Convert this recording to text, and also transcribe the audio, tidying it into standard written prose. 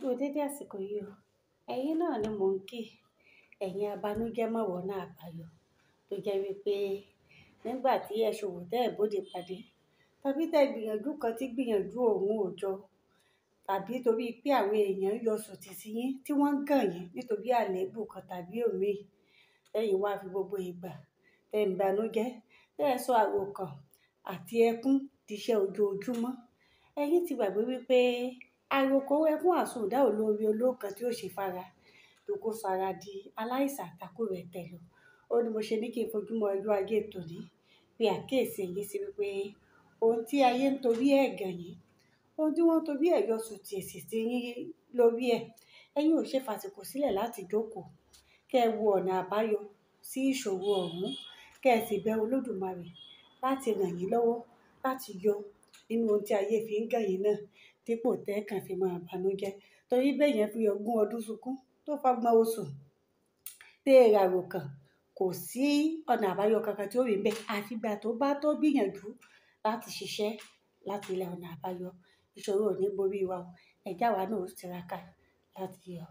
kú dédé àsìkò yìí o. Ẹ̀yin náà ni mò ń kí. Ẹ̀yin abanújẹ́ má wọ́nà àbáyọ. Tó jẹ́ wípé nígbà tí ẹ ṣòwò tẹ́ ẹ̀ bóde pàdé, tàbí tẹ́ gbìyànjú kan tí gbìyànjú òun ò jọ, tàbí torí pé àwọn èèyàn yọ sùtì sí yín tí wọ́n ń gàn yín nítorí àléébù kan tàbí òmíì, lẹ́yìn wá fi gbogbo ìgbà tẹ́ ń banújẹ́, tẹ́ ẹ sọ àròkàn àti ẹkún di iṣẹ́ ojoojúmọ́. Ẹ̀yin ti gbàgbé wípé àròkàn ẹkún àsùndáà olórí olóòkan tí ó ṣe fara tó kó fara di aláìsàn àtàkù rẹ̀ tẹ̀lọ. Ó ní mo ṣe ní kí n fojú mọ́ ọjọ́ ajé tòní pé àkíyèsí ẹ̀yin sí wípé ohun tí ayé ń torí ẹ̀ gàn yín, ohun tí wọ́n ń torí ẹ̀ yọ sùtì èsì sí yín lórí ẹ̀, ẹ̀yin ò ṣe fàsìkò sílẹ̀ láti jókòó. Kẹ́ ẹ wo ọ̀nà àbáyọ sí ìṣòro ọ̀hún, kẹ́ ẹ sì bẹ Olódùmarè láti ràn yín lọ́wọ́ láti yọ nínú ohun tí ayé fi ń gàn yín náà, dípò tẹ́ kàn fi máa banújẹ́. Torí bẹ́ẹ̀ yẹn fi ogún ọdún sunkún tó fọ́gbọ́n oṣù tẹ́ ẹ ràròkàn, kò sí ọ̀nà àbáyọ kankan tí ó rí bẹ́ẹ̀. Àfi ìgbà tó bá tó gbìyànjú láti ṣiṣẹ́ láti ilẹ̀ ọ̀nà àbáyọ. Ìṣòro ò ní borí wa o. Ẹ jẹ́ àwa náà ó tiraka láti yọ.